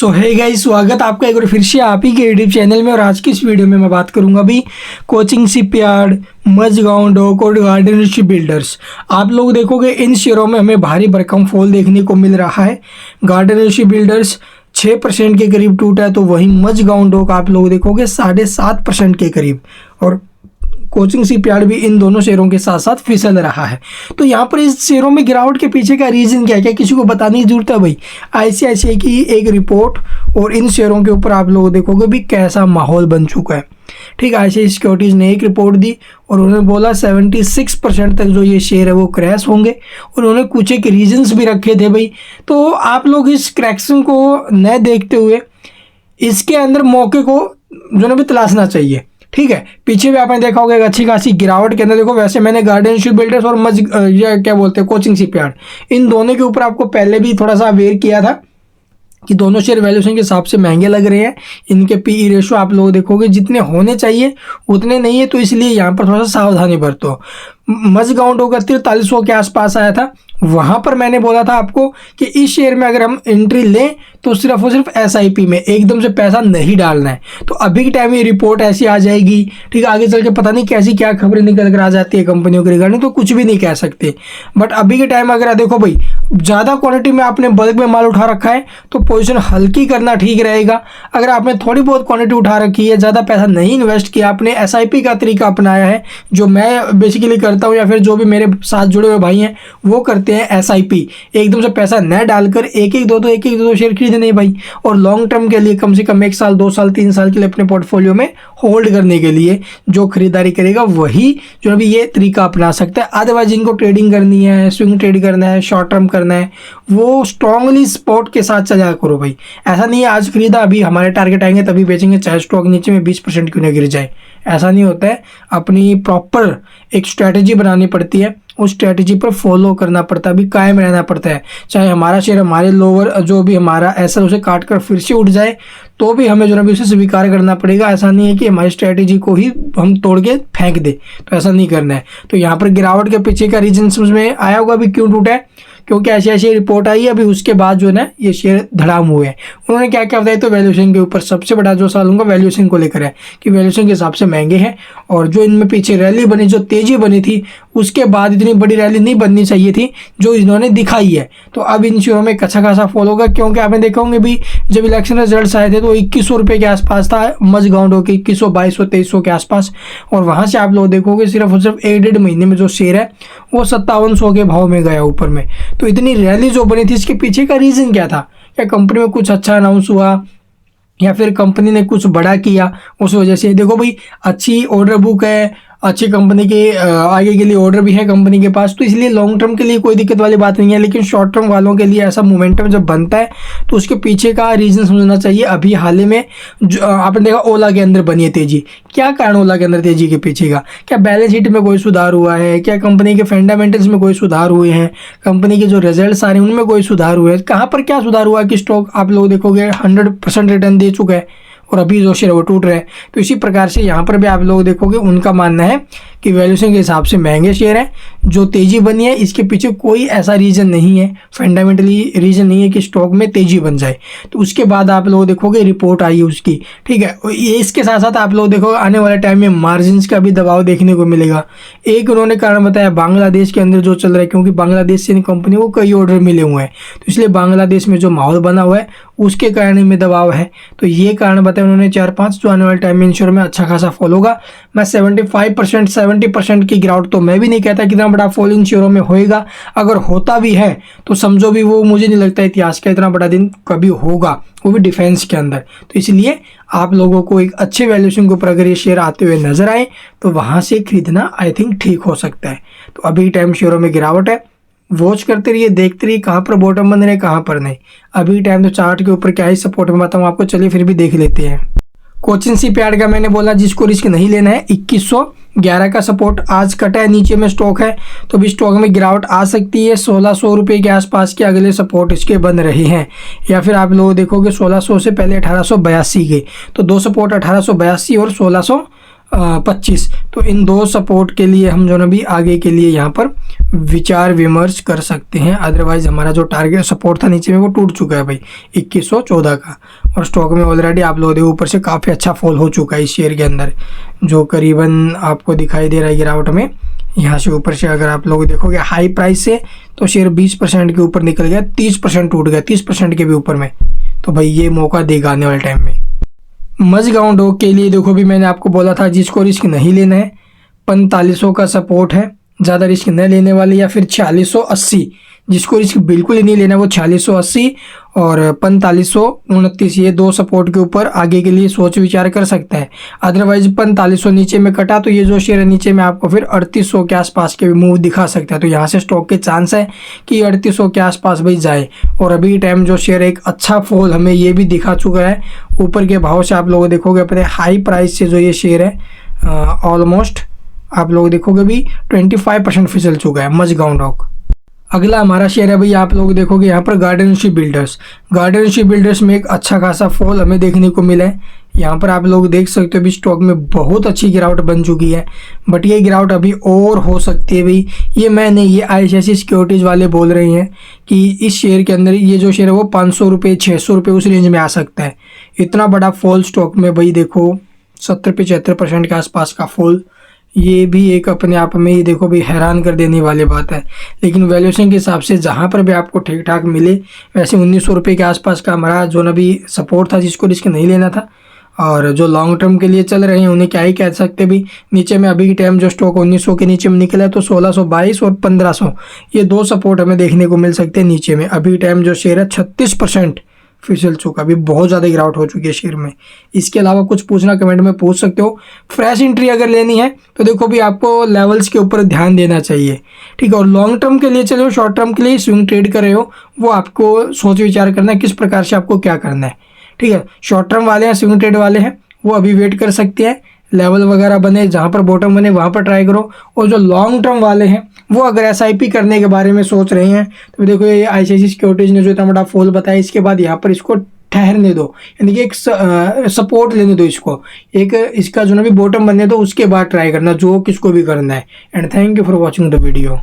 सो है गाइस, स्वागत आपका एक बार फिर से आप ही के यूट्यूब चैनल में। और आज की इस वीडियो में मैं बात करूंगा अभी कोचिंग शिपयार्ड, मझगांव डॉक और गार्डन शिप बिल्डर्स। आप लोग देखोगे इन शेयरों में हमें भारी भरकम फॉल देखने को मिल रहा है। गार्डन शिप बिल्डर्स 6% के करीब टूटा है, तो वहीं मझगांव डॉक आप लोग देखोगे 7.5% के करीब, और कोचिंग शिपयार्ड भी इन दोनों शेयरों के साथ साथ फिसल रहा है। तो यहाँ पर इस शेयरों में गिरावट के पीछे का रीज़न क्या है, क्या किसी को बताने की जरूरत है भाई। आईसीआईसीआई की एक रिपोर्ट और इन शेयरों के ऊपर आप लोग देखोगे भी कैसा माहौल बन चुका है। ठीक है, आईसीआईसीआई सिक्योरिटीज़ ने एक रिपोर्ट दी और उन्होंने बोला 76% तक जो ये शेयर है वो क्रैश होंगे। उन्होंने कुछ एक रीजंस भी रखे थे भाई। तो आप लोग इस क्रैक्शन को न देखते हुए इसके अंदर मौके को जो है भी तलाशना चाहिए। ठीक है, पीछे भी आपने देखा होगा एक अच्छी खासी गिरावट के अंदर। देखो, वैसे मैंने गार्डन शिप बिल्डर्स और ये क्या बोलते हैं कोचिंग शिपयार्ड, इन दोनों के ऊपर आपको पहले भी थोड़ा सा अवेयर किया था कि दोनों शेयर वैल्यूएशन के हिसाब से महंगे लग रहे हैं। इनके पीई रेशो आप लोग देखोगे जितने होने चाहिए उतने नहीं है, तो इसलिए यहाँ पर थोड़ा सा सावधानी बरतो। मझगांव डॉक 4300 के आसपास आया था, वहाँ पर मैंने बोला था आपको कि इस शेयर में अगर हम एंट्री लें तो सिर्फ और सिर्फ एसआईपी में एकदम से पैसा नहीं डालना है। तो अभी के टाइम ये रिपोर्ट ऐसी आ जाएगी, ठीक है, आगे चल के पता नहीं कैसी क्या खबरें निकल कर आ जाती है कंपनियों के रिगार्डिंग, तो कुछ भी नहीं कह सकते। बट अभी के टाइम अगर देखो भाई, ज़्यादा क्वांटिटी में आपने बल्क में माल उठा रखा है तो पोजीशन हल्की करना ठीक रहेगा। अगर आपने थोड़ी बहुत क्वांटिटी उठा रखी है, ज़्यादा पैसा नहीं इन्वेस्ट किया, आपने एसआईपी का तरीका अपनाया है, जो मैं बेसिकली करता हूँ या फिर जो भी मेरे साथ जुड़े हुए भाई हैं वो करते हैं एसआईपी, एकदम से पैसा न डालकर एक एक दो शेयर खरीदे नहीं भाई, और लॉन्ग टर्म के लिए कम से कम 1 साल 2 साल 3 साल के लिए अपने पोर्टफोलियो में होल्ड करने के लिए जो खरीदारी करेगा वही जो अभी ये तरीका अपना सकता है। अदरवाइज जिनको ट्रेडिंग करनी है, स्विंग ट्रेड करना है, शॉर्ट टर्म करना है, वो स्ट्रांगली स्पॉट के साथ चला करो भाई। ऐसा नहीं है आज खरीदा अभी हमारे टारगेट आएंगे तभी बेचेंगे, चाहे स्टॉक नीचे में 20% क्यों न गिर जाए, ऐसा नहीं होता है। अपनी प्रॉपर एक स्ट्रैटेजी बनानी पड़ती है, उस स्ट्रैटेजी पर फॉलो करना पड़ता है, अभी कायम रहना पड़ता है। चाहे हमारा शेयर हमारे लोअर जो भी हमारा ऐसा उसे काट कर फिर से उठ जाए तो भी हमें जो है उसे स्वीकार करना पड़ेगा। ऐसा नहीं है कि हमारी स्ट्रैटेजी को ही हम तोड़ के फेंक दे, तो ऐसा नहीं करना है। तो यहाँ पर गिरावट के पीछे का रीजन समझ में आया होगा अभी क्यों टूटा है, क्योंकि ऐसी रिपोर्ट आई है अभी, उसके बाद जो है ना ये शेयर धड़ाम हुए हैं। उन्होंने क्या क्या बताया, तो वैल्यूएशन के ऊपर सबसे बड़ा जो सवाल उनका वैल्यूएशन को लेकर है कि वैल्यूएशन के हिसाब से महंगे हैं, और जो इनमें पीछे रैली बनी, जो तेजी बनी थी, उसके बाद इतनी बड़ी रैली नहीं बननी चाहिए थी जो इन्होंने दिखाई है। तो अब इन शेयरों में अच्छा खासा फॉल होगा, क्योंकि आपने देखा होंगे भी जब इलेक्शन रिजल्ट आए थे तो 2100 रुपये के आसपास था मझगांव डॉक, 2100 2200 2300 के आसपास, और वहाँ से आप लोग देखोगे सिर्फ और सिर्फ 1.5 महीने में जो शेयर है वो 5700 के भाव में गया ऊपर में। तो इतनी रैली जो बनी थी इसके पीछे का रीज़न क्या था, क्या कंपनी में कुछ अच्छा अनाउंस हुआ या फिर कंपनी ने कुछ बड़ा किया, उस वजह से। देखो भाई, अच्छी ऑर्डर बुक है, अच्छी कंपनी के आगे के लिए ऑर्डर भी है कंपनी के पास, तो इसलिए लॉन्ग टर्म के लिए कोई दिक्कत वाली बात नहीं है। लेकिन शॉर्ट टर्म वालों के लिए ऐसा मोमेंटम जब बनता है तो उसके पीछे का रीज़न समझना चाहिए। अभी हाल ही में आपने देखा ओला के अंदर बनी है तेजी, क्या कारण ओला के अंदर तेजी के पीछे का, क्या बैलेंस शीट में कोई सुधार हुआ है, क्या कंपनी के फंडामेंटल्स में कोई सुधार हुए हैं, कंपनी के जो रिजल्ट्स आ रहे हैं उनमें कोई सुधार हुए हैं, कहाँ पर क्या सुधार हुआ कि स्टॉक आप लोग देखोगे 100% रिटर्न दे चुका है और अभी जो शेयर वो टूट रहे हैं। तो इसी प्रकार से यहाँ पर भी आप लोग देखोगे उनका मानना है कि वैल्यूएशन के हिसाब से महंगे शेयर हैं, जो तेज़ी बनी है इसके पीछे कोई ऐसा रीज़न नहीं है, फंडामेंटली रीज़न नहीं है कि स्टॉक में तेज़ी बन जाए। तो उसके बाद आप लोग देखोगे रिपोर्ट आई है उसकी, ठीक है। ये इसके साथ साथ आप लोग देखोगे आने वाले टाइम में मार्जिन्स का भी दबाव देखने को मिलेगा। एक उन्होंने कारण बताया बांग्लादेश के अंदर जो चल रहा है, क्योंकि बांग्लादेश से इन कंपनी को कई ऑर्डर मिले हुए हैं, तो इसलिए बांग्लादेश में जो माहौल बना हुआ है उसके कारण में दबाव है। तो ये कारण बताया उन्होंने 4-5, जो आने वाले टाइम में इन शेयर में अच्छा खासा फॉल होगा। मैं 75% 70% की गिरावट तो मैं भी नहीं कहता कितना बड़ा फॉल इन शेयरों में होएगा। अगर होता भी है तो समझो भी वो मुझे नहीं लगता इतिहास का इतना बड़ा दिन कभी होगा, वो भी डिफेंस के अंदर। तो इसलिए आप लोगों को एक अच्छे वैल्यूएशन के ऊपर अगर ये शेयर आते हुए नजर आए तो वहाँ से खरीदना आई थिंक ठीक हो सकता है। तो अभी टाइम शेयरों में गिरावट है, वॉच करते रहिए, देखते रहिए कहाँ पर बॉटम बन रहे हैं कहाँ पर नहीं। अभी टाइम तो चार्ट के ऊपर क्या ही सपोर्ट में बताऊँ आपको, चलिए फिर भी देख लेते हैं। कोचिंग शिपयार्ड का मैंने बोला जिसको रिस्क नहीं लेना है, 2111 का सपोर्ट आज कटा है, नीचे में स्टॉक है, तो भी स्टॉक में गिरावट आ सकती है। 1600 रुपये के आसपास के अगले सपोर्ट इसके बन रहे हैं, या फिर आप लोग देखोगे 1600 से पहले 1882 के, तो दो सपोर्ट 1882 और 1600 25। तो इन दो सपोर्ट के लिए हम जो ना भी आगे के लिए यहाँ पर विचार विमर्श कर सकते हैं। अदरवाइज हमारा जो टारगेट सपोर्ट था नीचे में वो टूट चुका है भाई 2114 का, और स्टॉक में ऑलरेडी आप लोग देखो ऊपर से काफ़ी अच्छा फॉल हो चुका है इस शेयर के अंदर, जो करीबन आपको दिखाई दे रहा है गिरावट में। यहाँ से ऊपर से अगर आप लोग देखोगे हाई प्राइस से तो शेयर 20% के ऊपर निकल गया, 30% टूट गया, 30% के भी ऊपर में। तो भाई ये मौका देगा आने वाले टाइम में। मजगांव डॉग के लिए देखो भी मैंने आपको बोला था जिसको रिस्क नहीं लेना है 4500 का सपोर्ट है, ज़्यादा रिस्क न लेने वाले, या फिर 4680 जिसको रिस्क बिल्कुल ही नहीं लेना वो 4680 और 4529, ये दो सपोर्ट के ऊपर आगे के लिए सोच विचार कर सकते हैं। अदरवाइज 4500 नीचे में कटा तो ये जो शेयर है नीचे में आपको फिर 3800 के आसपास के भी मूव दिखा सकता है। तो यहाँ से स्टॉक के चांस है कि 3800 के आसपास भाई जाए। और अभी टाइम जो शेयर एक अच्छा फॉल हमें ये भी दिखा चुका है ऊपर के भाव से। आप लोग देखोगे अपने हाई प्राइस से जो ये शेयर है ऑलमोस्ट आप लोग देखोगे भी 25% फिसल चुका है मजगांव डॉग। अगला हमारा शेयर है भाई आप लोग देखोगे यहाँ पर गार्डनशिप बिल्डर्स। गार्डनशिप बिल्डर्स में एक अच्छा खासा फॉल हमें देखने को मिला है। यहाँ पर आप लोग देख सकते हो अभी स्टॉक में बहुत अच्छी गिरावट बन चुकी है, बट ये गिरावट अभी और हो सकती है भाई। ये मैं नहीं, ये ICICI सिक्योरिटीज़ वाले बोल रहे हैं कि इस शेयर के अंदर ये जो शेयर है वो 500 रुपये 600 रुपये उस रेंज में आ सकता है। इतना बड़ा फॉल स्टॉक में भाई देखो 70-75% के आसपास का फॉल, ये भी एक अपने आप में ही देखो भी हैरान कर देने वाली बात है। लेकिन वैल्यूएशन के हिसाब से जहाँ पर भी आपको ठीक ठाक मिले, वैसे 1900 रुपये के आसपास का हमारा जो ना भी सपोर्ट था जिसको रिस्क नहीं लेना था, और जो लॉन्ग टर्म के लिए चल रहे हैं उन्हें क्या ही कह सकते भी। नीचे में अभी के टाइम जो स्टॉक 1900 के नीचे में निकला है तो 1622 और 1500 ये दो सपोर्ट हमें देखने को मिल सकते हैं नीचे में। अभी टाइम जो शेयर है 36% फिसल चुका, अभी बहुत ज़्यादा गिरावट हो चुकी है शेयर में। इसके अलावा कुछ पूछना कमेंट में पूछ सकते हो। फ्रेश एंट्री अगर लेनी है तो देखो भी आपको लेवल्स के ऊपर ध्यान देना चाहिए, ठीक है। और लॉन्ग टर्म के लिए चले हो, शॉर्ट टर्म के लिए स्विंग ट्रेड कर रहे हो, वो आपको सोच विचार करना है किस प्रकार से आपको क्या करना है, ठीक है। शॉर्ट टर्म वाले हैं, स्विंग ट्रेड वाले हैं, वो अभी वेट कर सकते हैं, लेवल वगैरह बने जहाँ पर बॉटम बने वहाँ पर ट्राई करो। और जो लॉन्ग टर्म वाले हैं वो अगर SIP करने के बारे में सोच रहे हैं तो देखो ये ICICI सिक्योरिटीज़ ने जो इतना बड़ा फॉल बताया, इसके बाद यहाँ पर इसको ठहरने दो, यानी कि एक सपोर्ट लेने दो, इसको एक इसका जो ना भी बॉटम बनने दो, उसके बाद ट्राई करना जो किसको भी करना है। And thank you for watching the video.